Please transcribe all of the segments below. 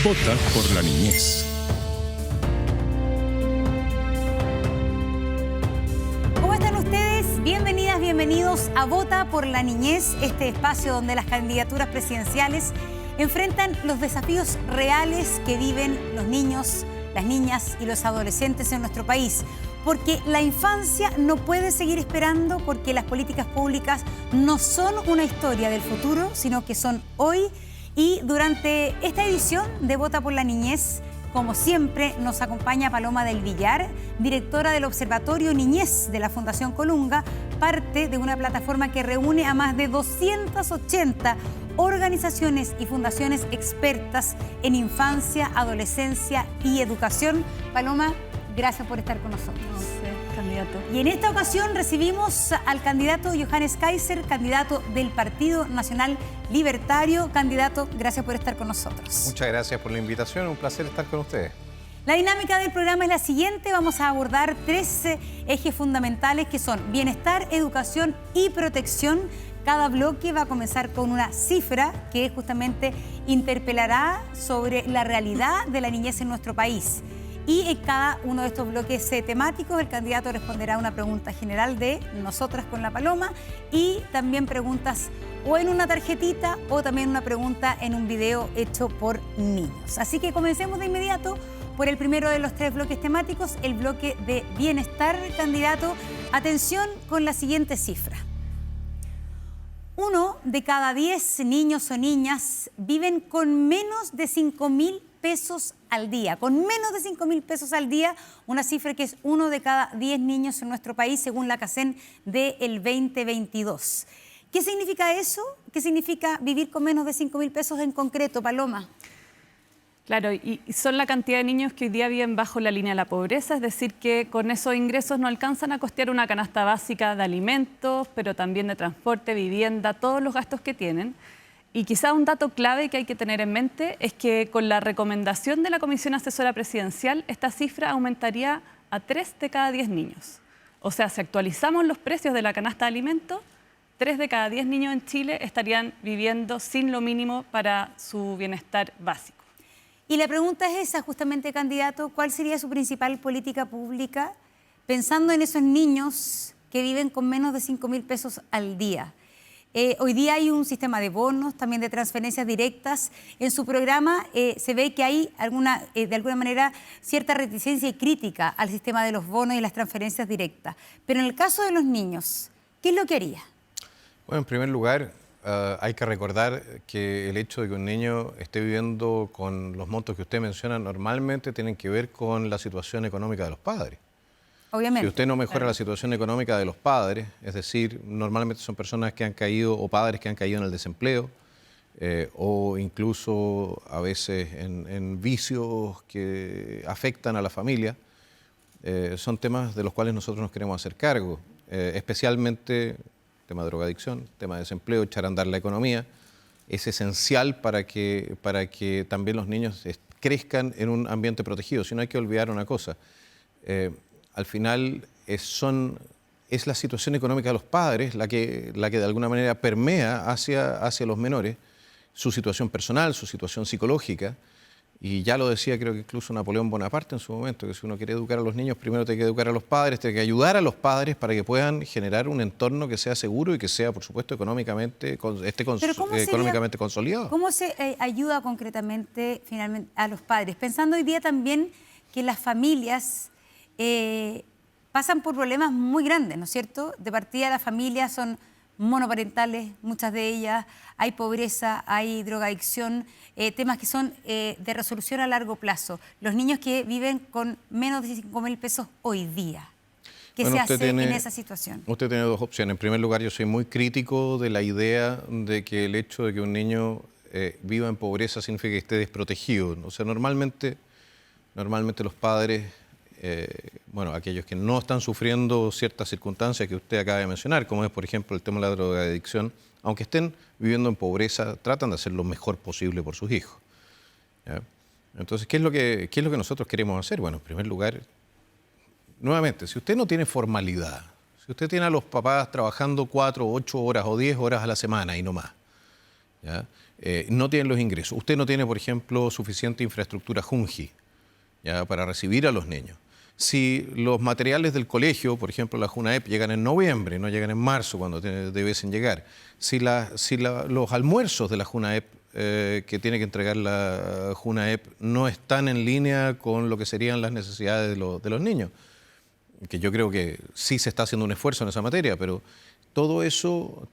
Vota por la niñez. ¿Cómo están ustedes? Bienvenidas, bienvenidos a Vota por la Niñez, este espacio donde las candidaturas presidenciales enfrentan los desafíos reales que viven los niños, las niñas y los adolescentes en nuestro país. Porque la infancia no puede seguir esperando, porque las políticas públicas no son una historia del futuro, sino que son hoy. Y durante esta edición de Vota por la Niñez, como siempre, nos acompaña Paloma del Villar, directora del Observatorio Niñez de la Fundación Colunga, parte de una plataforma que reúne a más de 280 organizaciones y fundaciones expertas en infancia, adolescencia y educación. Paloma, gracias por estar con nosotros. Candidato. Y en esta ocasión recibimos al candidato Johannes Kaiser, candidato del Partido Nacional Libertario. Candidato, gracias por estar con nosotros. Muchas gracias por la invitación, un placer estar con ustedes. La dinámica del programa es la siguiente. Vamos a abordar tres ejes fundamentales que son bienestar, educación y protección. Cada bloque va a comenzar con una cifra que justamente interpelará sobre la realidad de la niñez en nuestro país. Y en cada uno de estos bloques temáticos el candidato responderá a una pregunta general de nosotras con la Paloma y también preguntas o en una tarjetita o también una pregunta en un video hecho por niños. Así que comencemos de inmediato por el primero de los tres bloques temáticos, el bloque de bienestar. Candidato, atención con la siguiente cifra. 1 de cada 10 niños o niñas viven con menos de 5.000 pesos al día. Con menos de 5.000 pesos al día, una cifra que es 1 de cada 10 niños en nuestro país, según la CACEN del 2022. ¿Qué significa eso? ¿Qué significa vivir con menos de 5.000 pesos en concreto, Paloma? Claro, y son la cantidad de niños que hoy día viven bajo la línea de la pobreza, es decir, que con esos ingresos no alcanzan a costear una canasta básica de alimentos, pero también de transporte, vivienda, todos los gastos que tienen. Y quizá un dato clave que hay que tener en mente es que con la recomendación de la Comisión Asesora Presidencial, esta cifra aumentaría a 3 de cada 10 niños. O sea, si actualizamos los precios de la canasta de alimentos, 3 de cada 10 niños en Chile estarían viviendo sin lo mínimo para su bienestar básico. Y la pregunta es esa, justamente, candidato, ¿cuál sería su principal política pública pensando en esos niños que viven con menos de 5.000 pesos al día? Hoy día hay un sistema de bonos, también de transferencias directas. En su programa se ve que hay de alguna manera cierta reticencia y crítica al sistema de los bonos y las transferencias directas. Pero en el caso de los niños, ¿qué es lo que haría? Bueno, en primer lugar, hay que recordar que el hecho de que un niño esté viviendo con los montos que usted menciona normalmente tienen que ver con la situación económica de los padres. Obviamente. Si usted no mejora la situación económica de los padres, es decir, normalmente son personas que han caído o padres que han caído en el desempleo o incluso a veces en vicios que afectan a la familia, son temas de los cuales nosotros nos queremos hacer cargo, especialmente tema de drogadicción, tema de desempleo, echar a andar la economía. Es esencial para que también los niños crezcan en un ambiente protegido. Si no, hay que olvidar una cosa. Al final es la situación económica de los padres la que de alguna manera permea hacia los menores, su situación personal, su situación psicológica. Y ya lo decía, creo que incluso Napoleón Bonaparte en su momento, que si uno quiere educar a los niños, primero tiene que educar a los padres, tiene que ayudar a los padres para que puedan generar un entorno que sea seguro y que sea, por supuesto, económicamente consolidado. ¿Cómo se ayuda concretamente finalmente a los padres? Pensando hoy día también que las familias pasan por problemas muy grandes, ¿no es cierto? De partida las familias son monoparentales, muchas de ellas, hay pobreza, hay drogadicción, temas que son de resolución a largo plazo. Los niños que viven con menos de 5.000 pesos hoy día, ¿qué se hace en esa situación? Usted tiene dos opciones. En primer lugar, yo soy muy crítico de la idea de que el hecho de que un niño viva en pobreza significa que esté desprotegido. O sea, normalmente los padres... aquellos que no están sufriendo ciertas circunstancias que usted acaba de mencionar, como es, por ejemplo, el tema de la drogadicción, aunque estén viviendo en pobreza, tratan de hacer lo mejor posible por sus hijos. ¿Ya? Entonces, ¿qué es lo que nosotros queremos hacer? Bueno, en primer lugar, nuevamente, si usted no tiene formalidad, si usted tiene a los papás trabajando 4, 8 horas o 10 horas a la semana y no más, ¿ya? no tienen los ingresos. Usted no tiene, por ejemplo, suficiente infraestructura Junji, ¿ya?, para recibir a los niños. Si los materiales del colegio, por ejemplo, la JUNAEP, llegan en noviembre, no llegan en marzo cuando debiesen llegar. Si los almuerzos de la JUNAEP que tiene que entregar la JUNAEP no están en línea con lo que serían las necesidades de los niños, que yo creo que sí se está haciendo un esfuerzo en esa materia, pero todo eso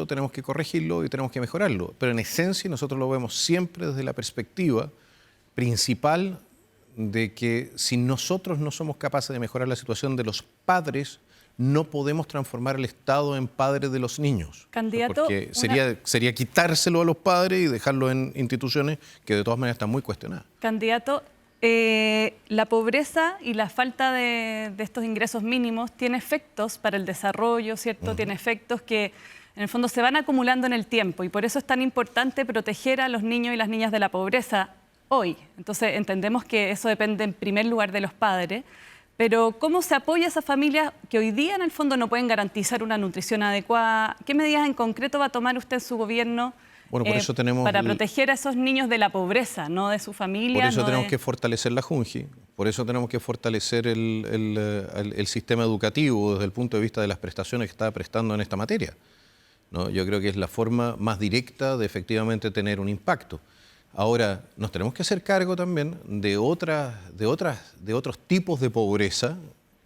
tenemos que corregirlo y tenemos que mejorarlo. Pero en esencia nosotros lo vemos siempre desde la perspectiva principal de que si nosotros no somos capaces de mejorar la situación de los padres, no podemos transformar el Estado en padre de los niños. Candidato, porque sería quitárselo a los padres y dejarlo en instituciones que de todas maneras están muy cuestionadas. Candidato, la pobreza y la falta de estos ingresos mínimos tiene efectos para el desarrollo, ¿cierto? Tiene efectos que en el fondo se van acumulando en el tiempo y por eso es tan importante proteger a los niños y las niñas de la pobreza hoy. Entonces entendemos que eso depende en primer lugar de los padres, pero ¿cómo se apoya a esas familias que hoy día en el fondo no pueden garantizar una nutrición adecuada? ¿Qué medidas en concreto va a tomar usted en su gobierno por eso tenemos para proteger a esos niños de la pobreza, no de su familia? Por eso tenemos que fortalecer la Junji, por eso tenemos que fortalecer el sistema educativo desde el punto de vista de las prestaciones que está prestando en esta materia, ¿no? Yo creo que es la forma más directa de efectivamente tener un impacto. Ahora, nos tenemos que hacer cargo también de otros tipos de pobreza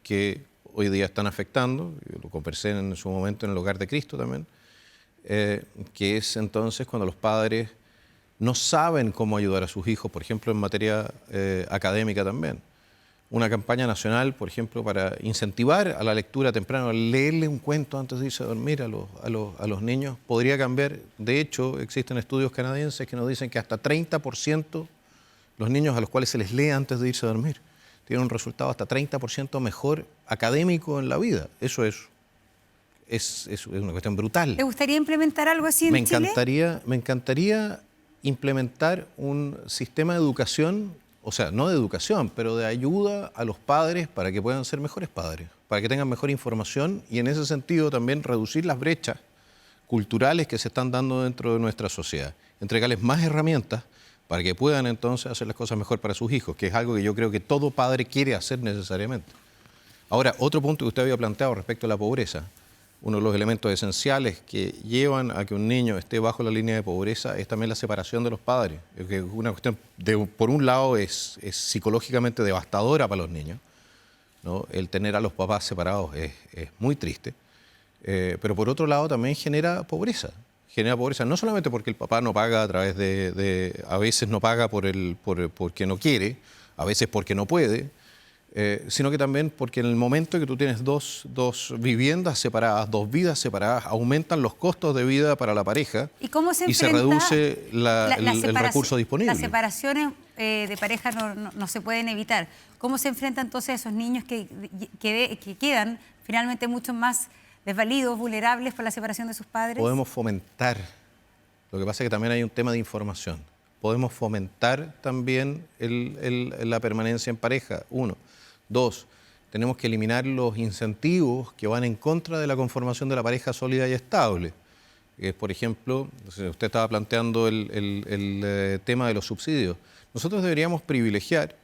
que hoy día están afectando, yo lo conversé en su momento en el Hogar de Cristo también, que es entonces cuando los padres no saben cómo ayudar a sus hijos, por ejemplo, en materia académica también. Una campaña nacional, por ejemplo, para incentivar a la lectura temprana, leerle un cuento antes de irse a dormir a los niños, podría cambiar. De hecho, existen estudios canadienses que nos dicen que hasta 30% los niños a los cuales se les lee antes de irse a dormir tienen un resultado hasta 30% mejor académico en la vida. Eso es una cuestión brutal. ¿Te gustaría implementar algo así en Chile? Me encantaría implementar un sistema de educación, o sea, no de educación, pero de ayuda a los padres para que puedan ser mejores padres, para que tengan mejor información y en ese sentido también reducir las brechas culturales que se están dando dentro de nuestra sociedad. Entregarles más herramientas para que puedan entonces hacer las cosas mejor para sus hijos, que es algo que yo creo que todo padre quiere hacer necesariamente. Ahora, otro punto que usted había planteado respecto a la pobreza. Uno de los elementos esenciales que llevan a que un niño esté bajo la línea de pobreza es también la separación de los padres. Que es una cuestión, por un lado, es psicológicamente devastadora para los niños, ¿no? El tener a los papás separados es muy triste, pero por otro lado también genera pobreza. Genera pobreza no solamente porque el papá no paga a través a veces no paga porque no quiere, a veces porque no puede, sino que también porque en el momento que tú tienes dos viviendas separadas, dos vidas separadas, aumentan los costos de vida para la pareja y se reduce el recurso disponible. Las separaciones de pareja no se pueden evitar. ¿Cómo se enfrenta entonces a esos niños que quedan finalmente mucho más desvalidos, vulnerables por la separación de sus padres? Podemos fomentar, lo que pasa es que también hay un tema de información, podemos fomentar también la permanencia en pareja, uno. Dos, tenemos que eliminar los incentivos que van en contra de la conformación de la pareja sólida y estable. Por ejemplo, usted estaba planteando el tema de los subsidios. Nosotros deberíamos privilegiar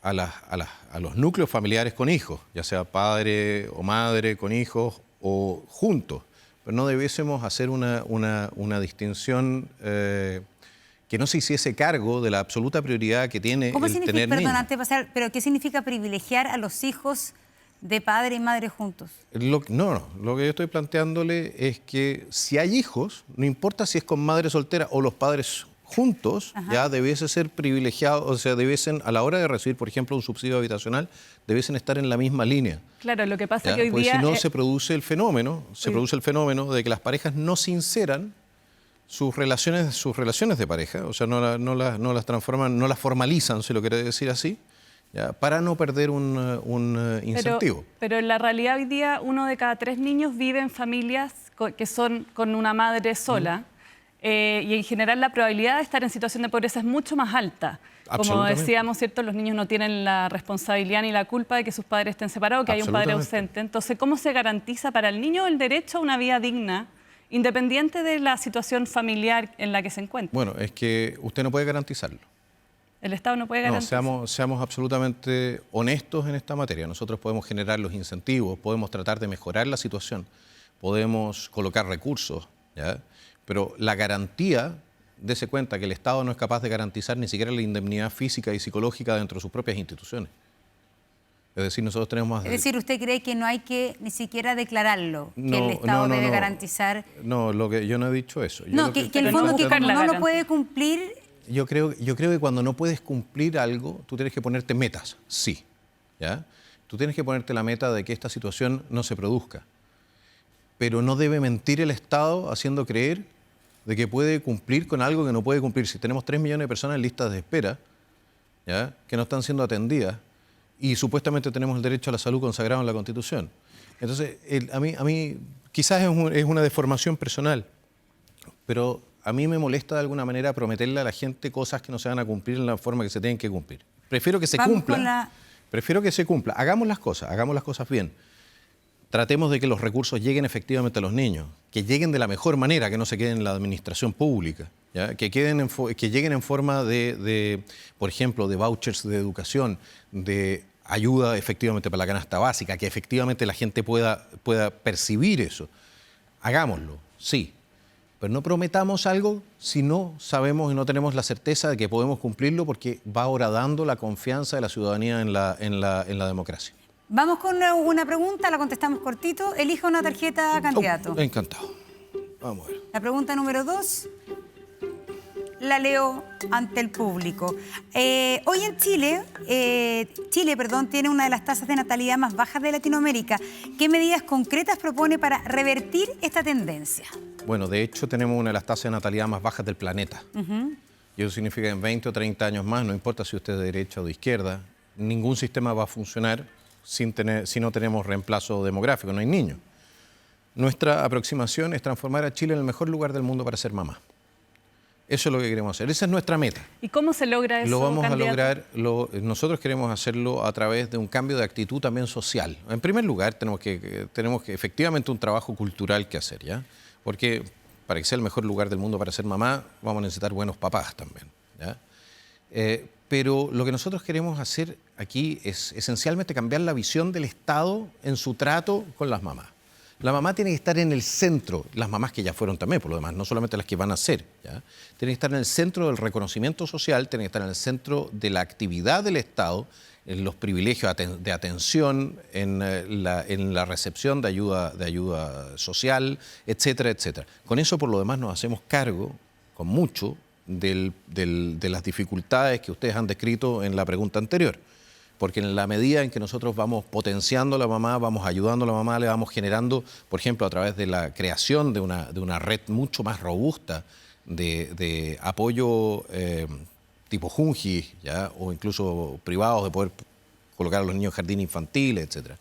a los núcleos familiares con hijos, ya sea padre o madre con hijos o juntos, pero no debiésemos hacer una distinción que no se hiciese cargo de la absoluta prioridad que tiene el tener niños. Perdón, antes de pasar, pero ¿qué significa privilegiar a los hijos de padre y madre juntos? Lo que yo estoy planteándole es que si hay hijos, no importa si es con madre soltera o los padres juntos, ya debiese ser privilegiados, o sea, debiesen, a la hora de recibir, por ejemplo, un subsidio habitacional, debiesen estar en la misma línea. Claro, lo que pasa es que hoy porque día... si no, se produce el fenómeno de que las parejas no sinceran sus relaciones de pareja, o sea, no las transforman, no las formalizan, si lo quiere decir así, ¿ya? Para no perder un incentivo. Pero en la realidad hoy día 1 de cada 3 niños vive en familias que son con una madre sola y en general la probabilidad de estar en situación de pobreza es mucho más alta. Como decíamos, ¿cierto? Los niños no tienen la responsabilidad ni la culpa de que sus padres estén separados, que hay un padre ausente. Entonces, ¿cómo se garantiza para el niño el derecho a una vida digna independiente de la situación familiar en la que se encuentra. Bueno, es que usted no puede garantizarlo. El Estado no puede garantizar. No, seamos absolutamente honestos en esta materia. Nosotros podemos generar los incentivos, podemos tratar de mejorar la situación, podemos colocar recursos, ¿ya? Pero la garantía, dése cuenta que el Estado no es capaz de garantizar ni siquiera la indemnidad física y psicológica dentro de sus propias instituciones. Es decir, nosotros tenemos más... Es decir, ¿usted cree que no hay que ni siquiera declararlo? Que el Estado debe garantizar... No, yo no he dicho eso. Que en el fondo que como no lo puede cumplir... Yo creo que cuando no puedes cumplir algo, tú tienes que ponerte metas, sí, ¿ya? Tú tienes que ponerte la meta de que esta situación no se produzca. Pero no debe mentir el Estado haciendo creer de que puede cumplir con algo que no puede cumplir. Si tenemos 3 millones de personas en listas de espera, ¿ya?, que no están siendo atendidas, y supuestamente tenemos el derecho a la salud consagrado en la Constitución. Entonces, a mí quizás es una deformación personal, pero a mí me molesta de alguna manera prometerle a la gente cosas que no se van a cumplir en la forma que se tienen que cumplir. Prefiero que se cumpla. Prefiero que se cumpla. Hagamos las cosas bien. Tratemos de que los recursos lleguen efectivamente a los niños, que lleguen de la mejor manera, que no se queden en la administración pública, ¿ya? Que lleguen en forma de, por ejemplo, de vouchers de educación, de ayuda efectivamente para la canasta básica, que efectivamente la gente pueda percibir eso. Hagámoslo, sí, pero no prometamos algo si no sabemos y no tenemos la certeza de que podemos cumplirlo, porque va horadando la confianza de la ciudadanía en la democracia. Vamos con una pregunta, la contestamos cortito. Elija una tarjeta, candidato. Encantado. Vamos a ver. La pregunta número 2 la leo ante el público. Hoy en Chile, tiene una de las tasas de natalidad más bajas de Latinoamérica. ¿Qué medidas concretas propone para revertir esta tendencia? Bueno, de hecho tenemos una de las tasas de natalidad más bajas del planeta. Y eso significa que en 20 o 30 años más, no importa si usted es de derecha o de izquierda, ningún sistema va a funcionar si no tenemos reemplazo demográfico, no hay niños. Nuestra aproximación es transformar a Chile en el mejor lugar del mundo para ser mamá. Eso es lo que queremos hacer, esa es nuestra meta. ¿Y cómo se logra eso, Lo vamos candidato? a lograr, nosotros queremos hacerlo a través de un cambio de actitud también social. En primer lugar, tenemos que efectivamente un trabajo cultural que hacer, ¿ya? Porque para que sea el mejor lugar del mundo para ser mamá, vamos a necesitar buenos papás también, ¿ya? Pero lo que nosotros queremos hacer aquí es esencialmente cambiar la visión del Estado en su trato con las mamás. La mamá tiene que estar en el centro, las mamás que ya fueron también, por lo demás, no solamente las que van a ser, ¿ya? Tienen que estar en el centro del reconocimiento social, tienen que estar en el centro de la actividad del Estado, en los privilegios de atención, en la recepción de ayuda social, etcétera, etcétera. Con eso, por lo demás, nos hacemos cargo, con mucho, de las dificultades que ustedes han descrito en la pregunta anterior. Porque en la medida en que nosotros vamos potenciando a la mamá, vamos ayudando a la mamá, le vamos generando, por ejemplo, a través de la creación de una red mucho más robusta de apoyo tipo Junji, ¿ya? O incluso privados, de poder colocar a los niños en jardín infantil, etcétera,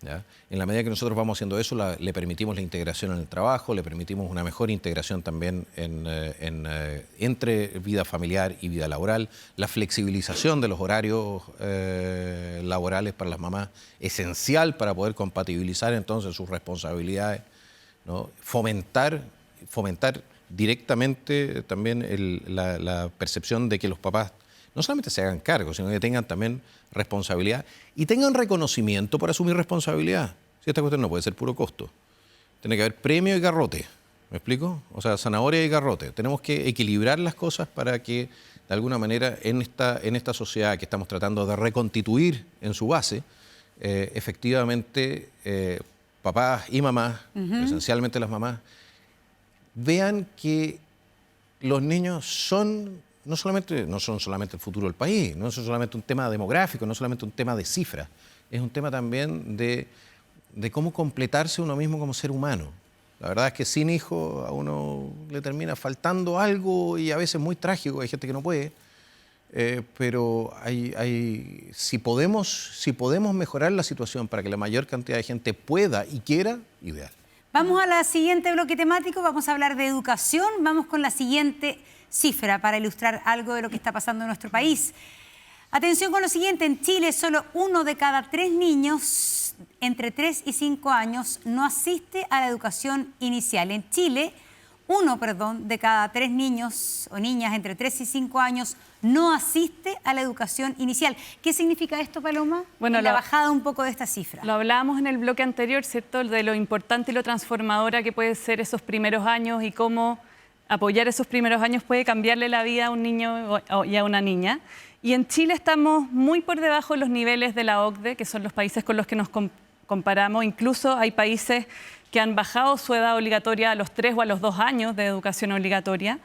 ¿ya? En la medida que nosotros vamos haciendo eso, le permitimos la integración en el trabajo, le permitimos una mejor integración también entre vida familiar y vida laboral, la flexibilización de los horarios laborales para las mamás, esencial para poder compatibilizar entonces sus responsabilidades, ¿no? Fomentar directamente también la percepción de que los papás no solamente se hagan cargo, sino que tengan también responsabilidad y tengan reconocimiento por asumir responsabilidad. Si esta cuestión no puede ser puro costo. Tiene que haber premio y garrote, ¿me explico? O sea, zanahoria y garrote. Tenemos que equilibrar las cosas para que, de alguna manera, en esta sociedad que estamos tratando de reconstituir en su base, efectivamente, papás y mamás, esencialmente las mamás, vean que los niños no son solamente el futuro del país, no son solamente un tema demográfico, no solamente un tema de cifras, es un tema también de cómo completarse uno mismo como ser humano. La verdad es que sin hijos a uno le termina faltando algo y a veces muy trágico, hay gente que no puede, pero si podemos mejorar la situación para que la mayor cantidad de gente pueda y quiera, ideal. Vamos a la siguiente bloque temático, vamos a hablar de educación, vamos con la siguiente cifra para ilustrar algo de lo que está pasando en nuestro país. Atención con lo siguiente, en Chile solo 1 de cada 3 niños entre 3 y 5 años no asiste a la educación inicial. En Chile, uno de cada 3 niños o niñas entre 3 y 5 años no asiste a la educación inicial. ¿Qué significa esto, Paloma? Bueno, la bajada un poco de esta cifra. Lo hablábamos en el bloque anterior, ¿cierto? De lo importante y lo transformadora que pueden ser esos primeros años y cómo apoyar esos primeros años puede cambiarle la vida a un niño y a una niña. Y en Chile estamos muy por debajo de los niveles de la OCDE, que son los países con los que nos comparamos. Incluso hay países que han bajado su edad obligatoria a los 3 o a los 2 años de educación obligatoria.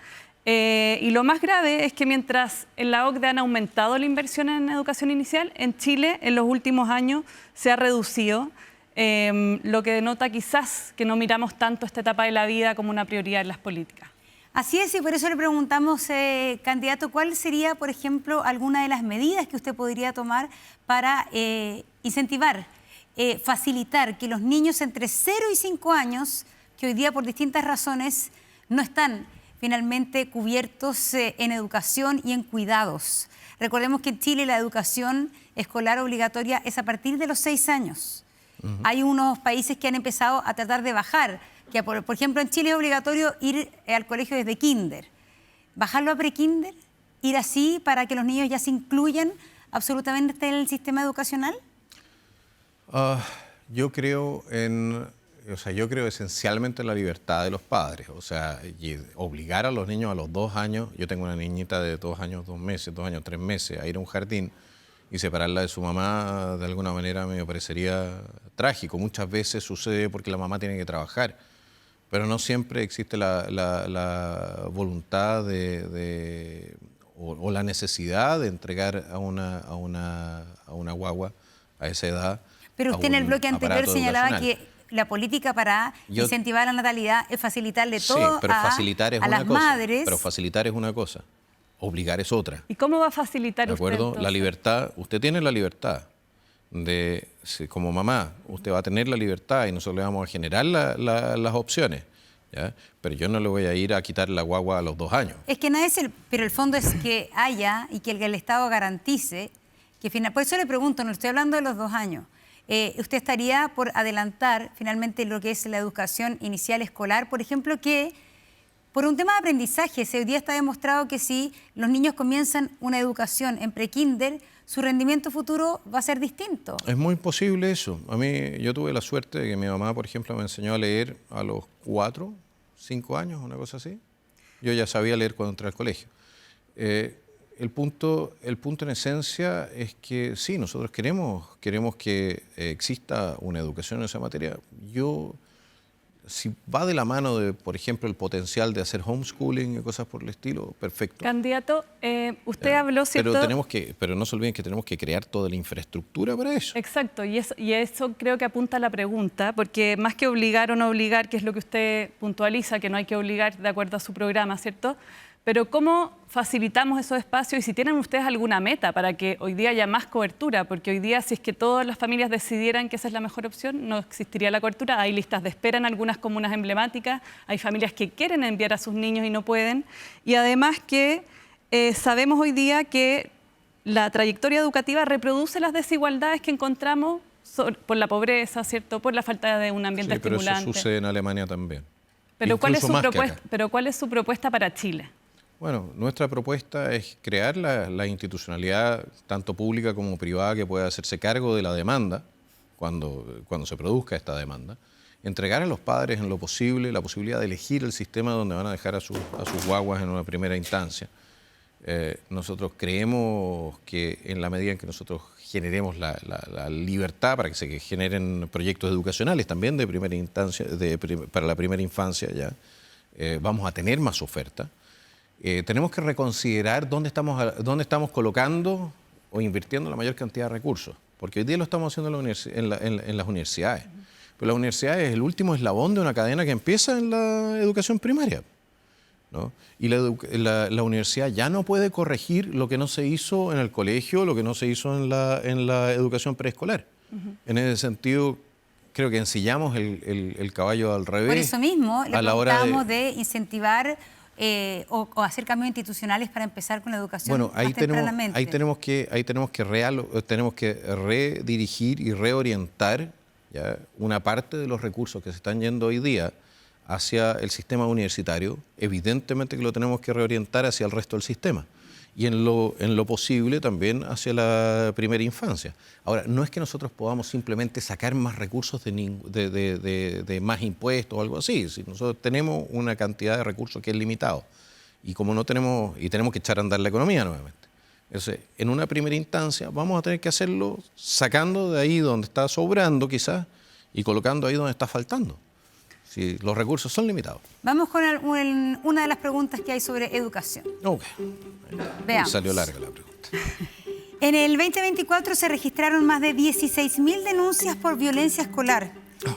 Y lo más grave es que mientras en la OCDE han aumentado la inversión en educación inicial, en Chile en los últimos años se ha reducido, lo que denota quizás que no miramos tanto esta etapa de la vida como una prioridad en las políticas. Así es, y por eso le preguntamos, candidato, ¿cuál sería, por ejemplo, alguna de las medidas que usted podría tomar para incentivar, facilitar que los niños entre 0 y 5 años, que hoy día por distintas razones no están finalmente cubiertos en educación y en cuidados? Recordemos que en Chile la educación escolar obligatoria es a partir de los 6 años. Hay unos países que han empezado a tratar de bajar, que por ejemplo en Chile es obligatorio ir al colegio desde kinder. Bajarlo a pre-kinder, ir así para que los niños ya se incluyan absolutamente en el sistema educacional. Yo creo esencialmente en la libertad de los padres. O sea, y obligar a los niños a los 2 años, yo tengo una niñita de 2 años, 2 meses, 2 años, 3 meses, a ir a un jardín y separarla de su mamá de alguna manera me parecería trágico. Muchas veces sucede porque la mamá tiene que trabajar, pero no siempre existe la voluntad o la necesidad de entregar a una guagua a esa edad. Pero usted en el bloque anterior señalaba que la política para incentivar la natalidad es facilitarle todo a las madres. Pero facilitar es una cosa, obligar es otra. ¿Y cómo va a facilitar usted? ¿De acuerdo? Entonces? La libertad, usted tiene la libertad de, como mamá, usted va a tener la libertad y nosotros le vamos a generar las opciones, ¿ya? Pero yo no le voy a ir a quitar la guagua a los 2 años. Es que nada es pero el fondo es que haya y que el Estado garantice que por eso le pregunto, no estoy hablando de los 2 años. ¿Usted estaría por adelantar finalmente lo que es la educación inicial escolar? Por ejemplo, que por un tema de aprendizaje, hoy día está demostrado que si los niños comienzan una educación en pre-kinder, su rendimiento futuro va a ser distinto. Es muy posible eso. Yo tuve la suerte de que mi mamá, por ejemplo, me enseñó a leer a los 4, 5 años, una cosa así. Yo ya sabía leer cuando entré al colegio. El punto en esencia es que sí, nosotros queremos que exista una educación en esa materia. Si va de la mano de, por ejemplo, el potencial de hacer homeschooling y cosas por el estilo, perfecto. Candidato, usted habló, ¿cierto? Pero no se olviden que tenemos que crear toda la infraestructura para eso. Exacto, y eso creo que apunta a la pregunta, porque más que obligar o no obligar, que es lo que usted puntualiza, que no hay que obligar de acuerdo a su programa, ¿cierto? Pero ¿cómo facilitamos esos espacios? Y si tienen ustedes alguna meta para que hoy día haya más cobertura, porque hoy día si es que todas las familias decidieran que esa es la mejor opción, no existiría la cobertura. Hay listas de espera en algunas comunas emblemáticas, hay familias que quieren enviar a sus niños y no pueden. Y además que sabemos hoy día que la trayectoria educativa reproduce las desigualdades que encontramos por la pobreza, ¿cierto? Por la falta de un ambiente estimulante. Pero eso sucede en Alemania también. Pero ¿cuál es su propuesta para Chile? Bueno, nuestra propuesta es crear la institucionalidad, tanto pública como privada, que pueda hacerse cargo de la demanda, cuando se produzca esta demanda, entregar a los padres en lo posible la posibilidad de elegir el sistema donde van a dejar a sus guaguas en una primera instancia. Nosotros creemos que en la medida en que nosotros generemos la libertad para que se generen proyectos educacionales también de primera instancia, para la primera infancia ya, vamos a tener más oferta. Tenemos que reconsiderar dónde estamos colocando o invirtiendo la mayor cantidad de recursos, porque hoy día lo estamos haciendo en las universidades, pero la universidad es el último eslabón de una cadena que empieza en la educación primaria, ¿no? Y la universidad ya no puede corregir lo que no se hizo en el colegio, lo que no se hizo en la educación preescolar. En ese sentido, creo que ensillamos el caballo al revés. Por eso mismo, le preguntamos de incentivar o hacer cambios institucionales para empezar con la educación. Bueno, ahí tenemos que redirigir y reorientar ¿ya? Una parte de los recursos que se están yendo hoy día hacia el sistema universitario, evidentemente que lo tenemos que reorientar hacia el resto del sistema. Y en lo posible también hacia la primera infancia. Ahora, no es que nosotros podamos simplemente sacar más recursos de más impuestos o algo así. Si nosotros tenemos una cantidad de recursos que es limitado. Y como no tenemos, y tenemos que echar a andar la economía nuevamente. Entonces, en una primera instancia vamos a tener que hacerlo sacando de ahí donde está sobrando quizás y colocando ahí donde está faltando. Si los recursos son limitados. Vamos con una de las preguntas que hay sobre educación. Ok. Veamos. Salió larga la pregunta. En el 2024 se registraron más de 16.000 denuncias por violencia escolar.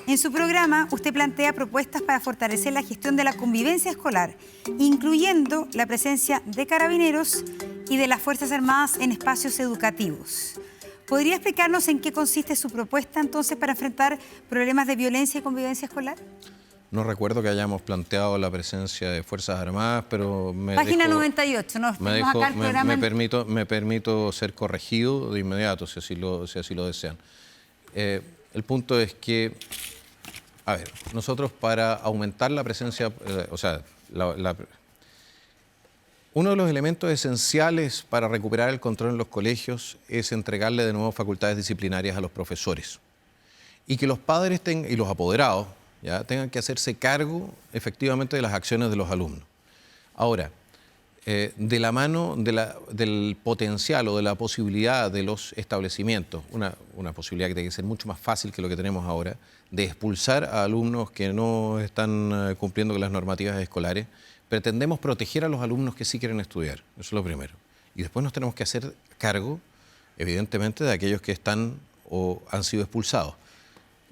En su programa, usted plantea propuestas para fortalecer la gestión de la convivencia escolar, incluyendo la presencia de carabineros y de las Fuerzas Armadas en espacios educativos. ¿Podría explicarnos en qué consiste su propuesta entonces para enfrentar problemas de violencia y convivencia escolar? No recuerdo que hayamos planteado la presencia de Fuerzas Armadas, pero Página 98, nos fuimos acá al programa. me permito ser corregido de inmediato, si así lo desean. El punto es que, a ver, nosotros para aumentar la presencia, uno de los elementos esenciales para recuperar el control en los colegios es entregarle de nuevo facultades disciplinarias a los profesores y que los padres y los apoderados ya tengan que hacerse cargo efectivamente de las acciones de los alumnos. Ahora, de la mano del potencial o de la posibilidad de los establecimientos, una posibilidad que tiene que ser mucho más fácil que lo que tenemos ahora, de expulsar a alumnos que no están cumpliendo con las normativas escolares, pretendemos proteger a los alumnos que sí quieren estudiar, eso es lo primero. Y después nos tenemos que hacer cargo, evidentemente, de aquellos que están o han sido expulsados.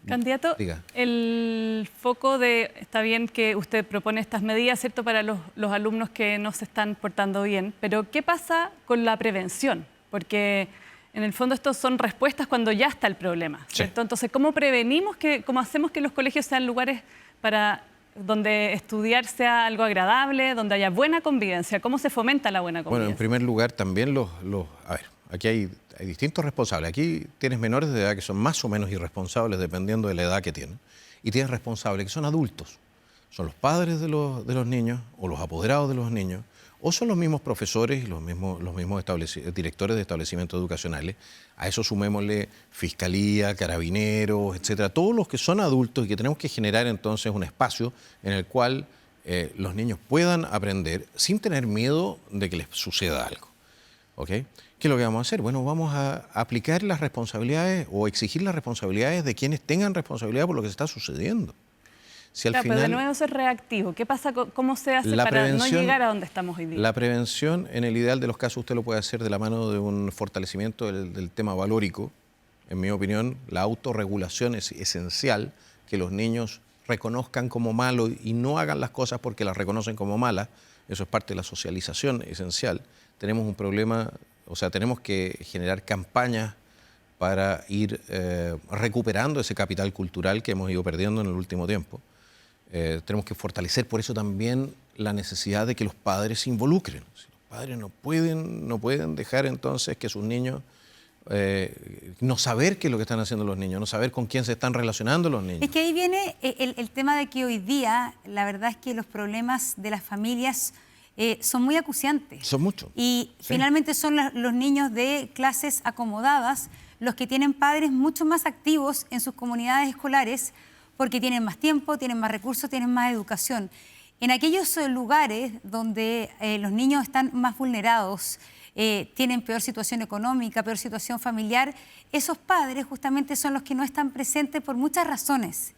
Candidato, Diga. El foco está bien que usted propone estas medidas, ¿cierto?, para los alumnos que no se están portando bien, pero ¿qué pasa con la prevención? Porque en el fondo estos son respuestas cuando ya está el problema, ¿cierto? Sí. Entonces, ¿cómo prevenimos, cómo hacemos que los colegios sean lugares donde estudiar sea algo agradable, donde haya buena convivencia? ¿Cómo se fomenta la buena convivencia? Bueno, en primer lugar también a ver, aquí hay distintos responsables. Aquí tienes menores de edad que son más o menos irresponsables dependiendo de la edad que tienen. Y tienes responsables que son adultos. Son los padres de los niños o los apoderados de los niños o son los mismos profesores y los mismos directores de establecimientos educacionales. A eso sumémosle fiscalía, carabineros, etcétera. Todos los que son adultos y que tenemos que generar entonces un espacio en el cual los niños puedan aprender sin tener miedo de que les suceda algo. ¿Ok? ¿Qué es lo que vamos a hacer? Bueno, vamos a aplicar las responsabilidades o exigir las responsabilidades de quienes tengan responsabilidad por lo que se está sucediendo. Si al final, pero de nuevo eso es reactivo. ¿Qué pasa? ¿Cómo se hace para no llegar a donde estamos hoy día? La prevención, en el ideal de los casos, usted lo puede hacer de la mano de un fortalecimiento del tema valórico. En mi opinión, la autorregulación es esencial, que los niños reconozcan como malo y no hagan las cosas porque las reconocen como malas. Eso es parte de la socialización esencial. Tenemos un problema, o sea, tenemos que generar campañas para ir recuperando ese capital cultural que hemos ido perdiendo en el último tiempo. Tenemos que fortalecer por eso también la necesidad de que los padres se involucren. Si los padres no pueden dejar entonces que sus niños, no saber qué es lo que están haciendo los niños, no saber con quién se están relacionando los niños. Es que ahí viene el tema de que hoy día la verdad es que los problemas de las familias son muy acuciantes. Son muchos. Y sí, finalmente son los niños de clases acomodadas los que tienen padres mucho más activos en sus comunidades escolares porque tienen más tiempo, tienen más recursos, tienen más educación. En aquellos lugares donde los niños están más vulnerados, tienen peor situación económica, peor situación familiar, esos padres justamente son los que no están presentes por muchas razones.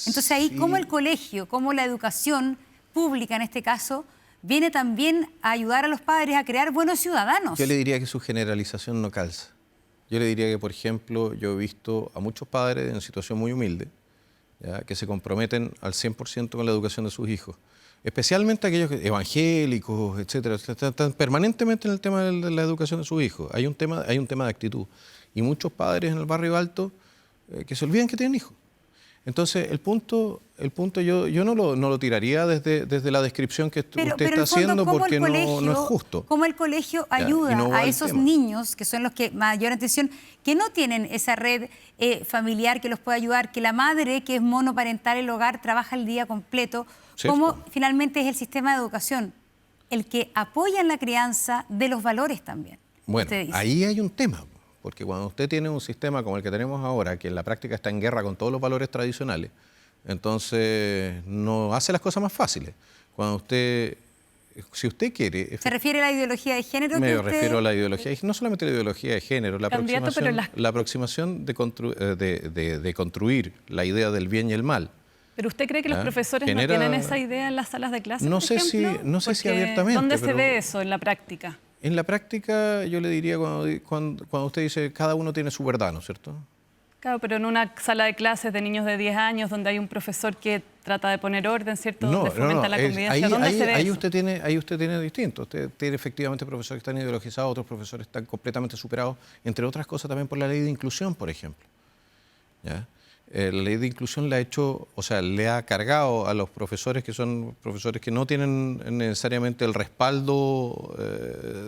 Entonces ahí, sí, cómo el colegio, cómo la educación pública en este caso, viene también a ayudar a los padres a crear buenos ciudadanos. Yo le diría que su generalización no calza. Yo le diría que, por ejemplo, yo he visto a muchos padres en situación muy humilde, ¿ya?, que se comprometen al 100% con la educación de sus hijos. Especialmente aquellos evangélicos, etcétera, están permanentemente en el tema de la educación de sus hijos. Hay un tema de actitud. Y muchos padres en el barrio alto que se olvidan que tienen hijos. Entonces, el punto yo no lo tiraría desde la descripción que usted está haciendo, porque no es justo. ¿Cómo el colegio ayuda a esos niños, que son los que mayor atención, que no tienen esa red familiar que los puede ayudar, que la madre, que es monoparental en el hogar, trabaja el día completo? Sí, ¿Cómo finalmente es el sistema de educación el que apoya en la crianza de los valores también? Bueno, ahí hay un tema. Porque cuando usted tiene un sistema como el que tenemos ahora, que en la práctica está en guerra con todos los valores tradicionales, entonces no hace las cosas más fáciles. Cuando usted, si usted quiere... ¿Se refiere a la ideología de género? Me refiero a la ideología, no solamente la ideología de género, la aproximación de construir la idea del bien y el mal. ¿Pero usted cree que los profesores no tienen esa idea en las salas de clase, no sé si abiertamente. ¿Dónde se ve eso en la práctica? En la práctica, yo le diría cuando usted dice cada uno tiene su verdad, ¿no es cierto? Claro, pero en una sala de clases de niños de 10 años donde hay un profesor que trata de poner orden, ¿cierto? Donde fomenta la convivencia. ¿Dónde se ve ahí eso? usted tiene distinto. Usted tiene efectivamente profesores que están ideologizados, otros profesores están completamente superados, entre otras cosas también por la ley de inclusión, por ejemplo. ¿Ya? La ley de inclusión le ha cargado a los profesores que son profesores que no tienen necesariamente el respaldo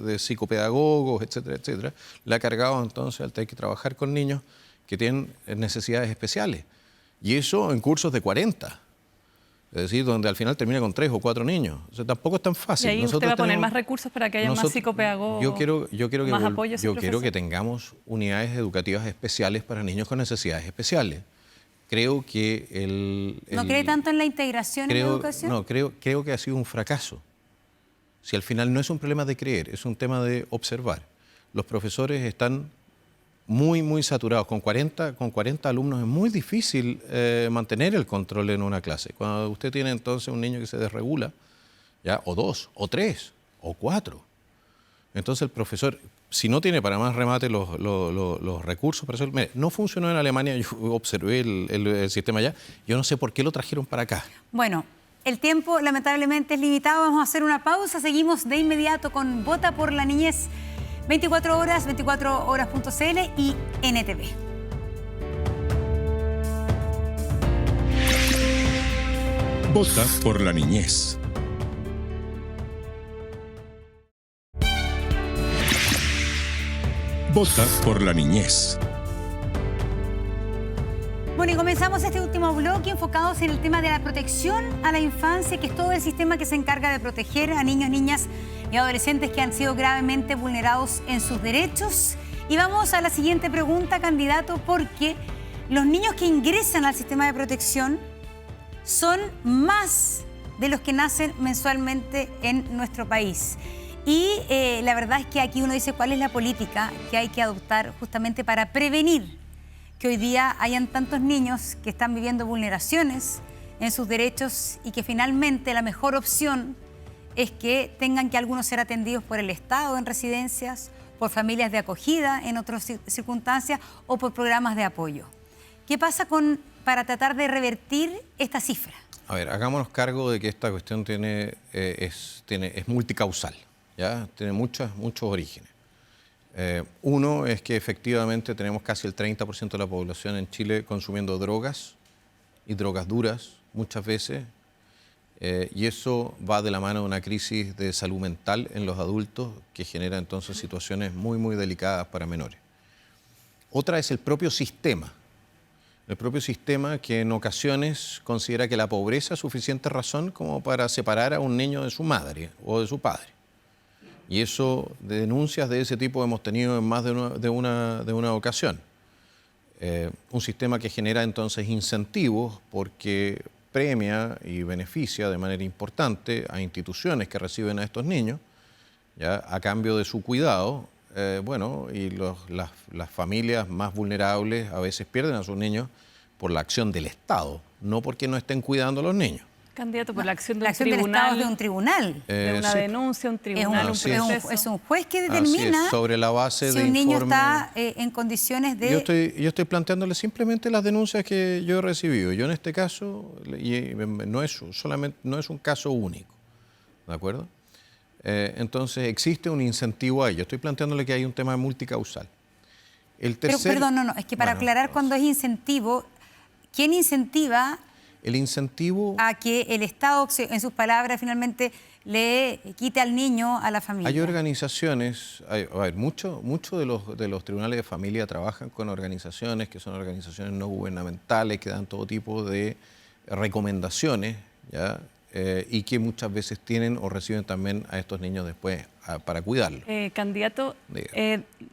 de psicopedagogos, etcétera, etcétera. Le ha cargado entonces al tener que trabajar con niños que tienen necesidades especiales. Y eso en cursos de 40. Es decir, donde al final termina con 3 o 4 niños. O sea, tampoco es tan fácil. Y ahí usted va a poner más recursos para que haya más psicopedagogos, más apoyo a Yo quiero que tengamos unidades educativas especiales para niños con necesidades especiales. Creo que ¿No cree tanto en la integración en la educación? No, creo que ha sido un fracaso. Si al final no es un problema de creer, es un tema de observar. Los profesores están muy, muy saturados. Con 40 alumnos es muy difícil mantener el control en una clase. Cuando usted tiene entonces un niño que se desregula, ¿ya? O 2, o 3, o 4. Entonces el profesor, si no tiene para más remate los recursos para eso, mire, no funcionó en Alemania, yo observé el sistema allá, yo no sé por qué lo trajeron para acá. Bueno, el tiempo lamentablemente es limitado, vamos a hacer una pausa, seguimos de inmediato con Vota por la Niñez, 24 horas, 24horas.cl y NTV. Vota por la Niñez. Vota por la Niñez. Bueno, y comenzamos este último bloque enfocados en el tema de la protección a la infancia, que es todo el sistema que se encarga de proteger a niños, niñas y adolescentes que han sido gravemente vulnerados en sus derechos. Y vamos a la siguiente pregunta, candidato, porque los niños que ingresan al sistema de protección son más de los que nacen mensualmente en nuestro país. Y la verdad es que aquí uno dice cuál es la política que hay que adoptar justamente para prevenir que hoy día hayan tantos niños que están viviendo vulneraciones en sus derechos y que finalmente la mejor opción es que tengan que algunos ser atendidos por el Estado en residencias, por familias de acogida en otras circunstancias o por programas de apoyo. ¿Qué pasa para tratar de revertir esta cifra? A ver, hagámonos cargo de que esta cuestión es multicausal. ¿Ya? Tiene muchos orígenes. Uno es que efectivamente tenemos casi el 30% de la población en Chile consumiendo drogas y drogas duras muchas veces, y eso va de la mano de una crisis de salud mental en los adultos que genera entonces situaciones muy, muy delicadas para menores. Otra es el propio sistema que en ocasiones considera que la pobreza es suficiente razón como para separar a un niño de su madre o de su padre. Y eso, denuncias de ese tipo hemos tenido en más de una ocasión. Un sistema que genera entonces incentivos porque premia y beneficia de manera importante a instituciones que reciben a estos niños, ¿ya? A cambio de su cuidado. Y las familias más vulnerables a veces pierden a sus niños por la acción del Estado, no porque no estén cuidando a los niños. Candidato, por la acción de un tribunal. Del Estado es de un tribunal. De una denuncia, un tribunal, un proceso. Es un juez que determina sobre la base si un niño está en condiciones de... Yo estoy planteándole simplemente las denuncias que yo he recibido. Yo en este caso, y no es un caso único, ¿de acuerdo? Entonces existe un incentivo ahí. Yo estoy planteándole que hay un tema multicausal. Pero, perdón, es que para aclarar cuando es incentivo... ¿quién incentiva El incentivo... a que el Estado, en sus palabras, finalmente le quite al niño a la familia? Hay organizaciones, a ver, mucho de los tribunales de familia trabajan con organizaciones que son organizaciones no gubernamentales, que dan todo tipo de recomendaciones, ¿ya? Y que muchas veces tienen o reciben también a estos niños después para cuidarlos. Candidato,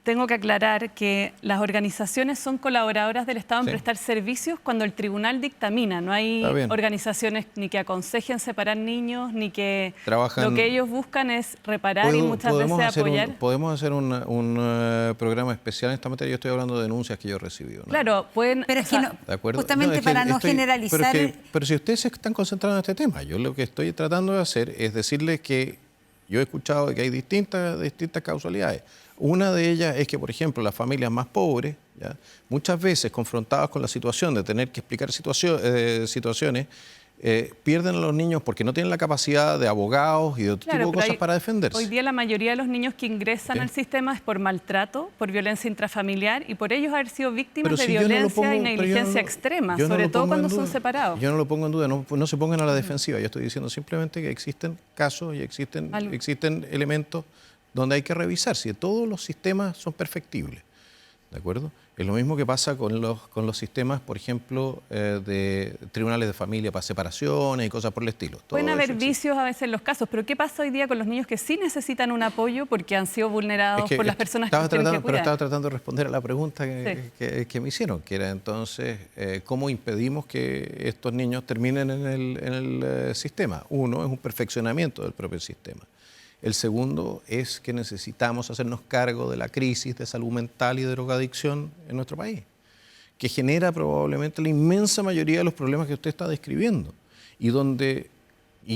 tengo que aclarar que las organizaciones son colaboradoras del Estado en prestar servicios cuando el tribunal dictamina. No hay organizaciones ni que aconsejen separar niños, ni que lo que ellos buscan es reparar y muchas veces apoyar. Podemos hacer un programa especial en esta materia. Yo estoy hablando de denuncias que yo he recibido, ¿no? Claro, pueden... Pero es que ¿de acuerdo? Justamente para no generalizar... Pero si ustedes se están concentrando en este tema, yo lo que estoy tratando de hacer es decirles que yo he escuchado que hay distintas causalidades. Una de ellas es que, por ejemplo, las familias más pobres, ¿ya?, muchas veces confrontadas con la situación de tener que explicar situaciones, pierden a los niños porque no tienen la capacidad de abogados y de otro tipo de cosas para defenderse. Hoy día la mayoría de los niños que ingresan al sistema es por maltrato, por violencia intrafamiliar y por ellos haber sido víctimas de violencia y negligencia extrema, sobre todo cuando son separados. Yo no lo pongo en duda, no se pongan a la defensiva. Yo estoy diciendo simplemente que existen casos y existen elementos donde hay que revisar si todos los sistemas son perfectibles. ¿De acuerdo? Es lo mismo que pasa con los sistemas, por ejemplo, de tribunales de familia para separaciones y cosas por el estilo. Pueden haber vicios a veces en los casos, pero ¿qué pasa hoy día con los niños que sí necesitan un apoyo porque han sido vulnerados por las personas que tienen que cuidar? Pero estaba tratando de responder a la pregunta que me hicieron, que era entonces, ¿cómo impedimos que estos niños terminen en el sistema? Uno es un perfeccionamiento del propio sistema. El segundo es que necesitamos hacernos cargo de la crisis de salud mental y de drogadicción en nuestro país, que genera probablemente la inmensa mayoría de los problemas que usted está describiendo y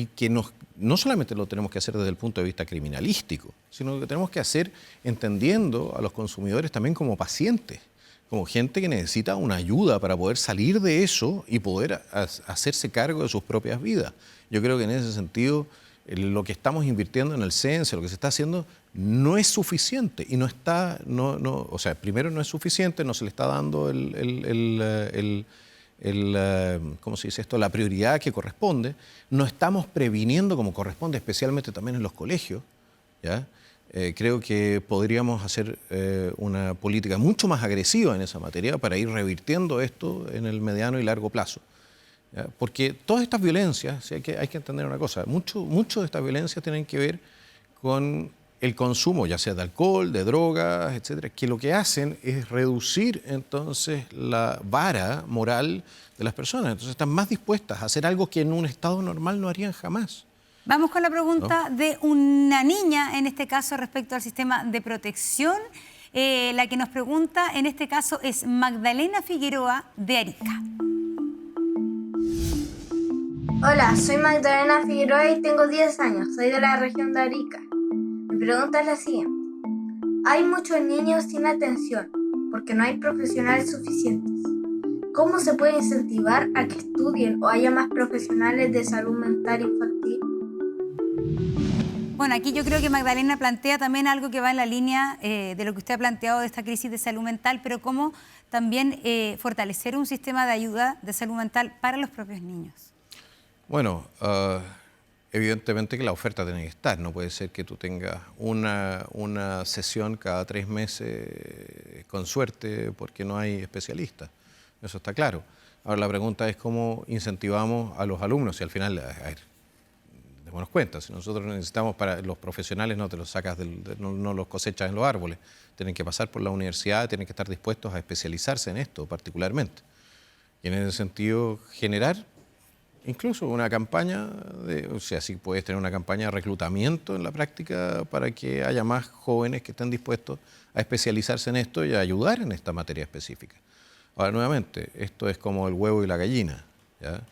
que no solamente lo tenemos que hacer desde el punto de vista criminalístico, sino que tenemos que hacer entendiendo a los consumidores también como pacientes, como gente que necesita una ayuda para poder salir de eso y poder hacerse cargo de sus propias vidas. Yo creo que en ese sentido lo que estamos invirtiendo en el CENSE, lo que se está haciendo, no es suficiente y o sea, primero no es suficiente, no se le está dando ¿cómo se dice esto?, la prioridad que corresponde, no estamos previniendo como corresponde, especialmente también en los colegios, ¿ya? Creo que podríamos hacer una política mucho más agresiva en esa materia para ir revirtiendo esto en el mediano y largo plazo. ¿Ya? Porque todas estas violencias, hay que entender una cosa, mucho de estas violencias tienen que ver con el consumo, ya sea de alcohol, de drogas, etcétera, que lo que hacen es reducir entonces la vara moral de las personas. Entonces están más dispuestas a hacer algo que en un estado normal no harían jamás. Vamos con la pregunta de una niña, en este caso respecto al sistema de protección. La que nos pregunta en este caso es Magdalena Figueroa de Arica. Hola, soy Magdalena Figueroa y tengo 10 años, soy de la región de Arica. Mi pregunta es la siguiente. Hay muchos niños sin atención porque no hay profesionales suficientes. ¿Cómo se puede incentivar a que estudien o haya más profesionales de salud mental infantil? Bueno, aquí yo creo que Magdalena plantea también algo que va en la línea de lo que usted ha planteado de esta crisis de salud mental, pero cómo también fortalecer un sistema de ayuda de salud mental para los propios niños. Bueno, evidentemente que la oferta tiene que estar. No puede ser que tú tengas una sesión cada 3 meses con suerte porque no hay especialistas. Eso está claro. Ahora la pregunta es cómo incentivamos a los alumnos y al final, a ver, démonos cuenta, si nosotros necesitamos para los profesionales no te los sacas, no los cosechas en los árboles. Tienen que pasar por la universidad, tienen que estar dispuestos a especializarse en esto particularmente. Y en ese sentido generar incluso una campaña, o sea, sí puedes tener una campaña de reclutamiento en la práctica para que haya más jóvenes que estén dispuestos a especializarse en esto y a ayudar en esta materia específica. Ahora, nuevamente, esto es como el huevo y la gallina, ¿ya?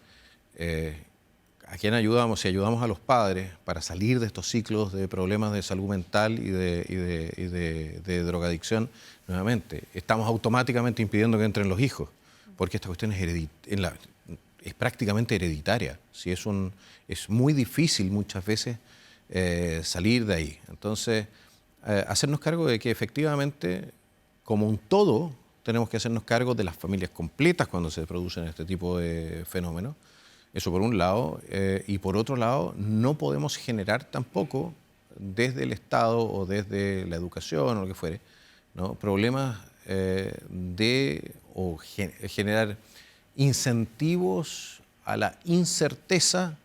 ¿A quién ayudamos? Si ayudamos a los padres para salir de estos ciclos de problemas de salud mental y de drogadicción, nuevamente, estamos automáticamente impidiendo que entren los hijos, porque esta cuestión es prácticamente hereditaria. ¿Sí? Es muy difícil muchas veces salir de ahí. Entonces, hacernos cargo de que efectivamente, como un todo, tenemos que hacernos cargo de las familias completas cuando se producen este tipo de fenómenos. Eso por un lado. Y por otro lado, no podemos generar tampoco desde el Estado o desde la educación o lo que fuere, ¿no? Problemas generar incentivos a la incerteza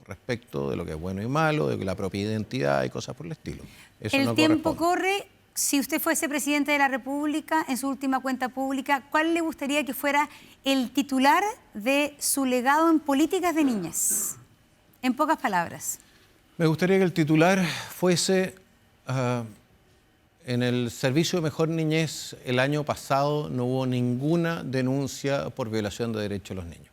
respecto de lo que es bueno y malo, de la propia identidad y cosas por el estilo. Eso El no tiempo corresponde. corre. Si usted fuese presidente de la República, en su última cuenta pública, ¿cuál le gustaría que fuera el titular de su legado en políticas de niñez? En pocas palabras. Me gustaría que el titular fuese, en el Servicio de Mejor Niñez, el año pasado no hubo ninguna denuncia por violación de derechos de los niños.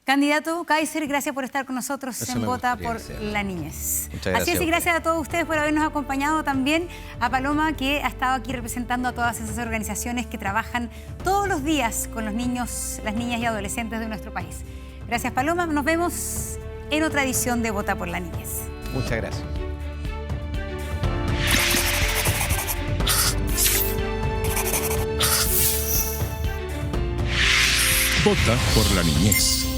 Candidato Kaiser, gracias por estar con nosotros Eso en me Vota gustaría por que sea. la Niñez. Muchas gracias Así es, y a gracias a todos ustedes por habernos acompañado, también a Paloma, que ha estado aquí representando a todas esas organizaciones que trabajan todos los días con los niños, las niñas y adolescentes de nuestro país. Gracias, Paloma. Nos vemos en otra edición de Vota por la Niñez. Muchas gracias. Vota por la niñez.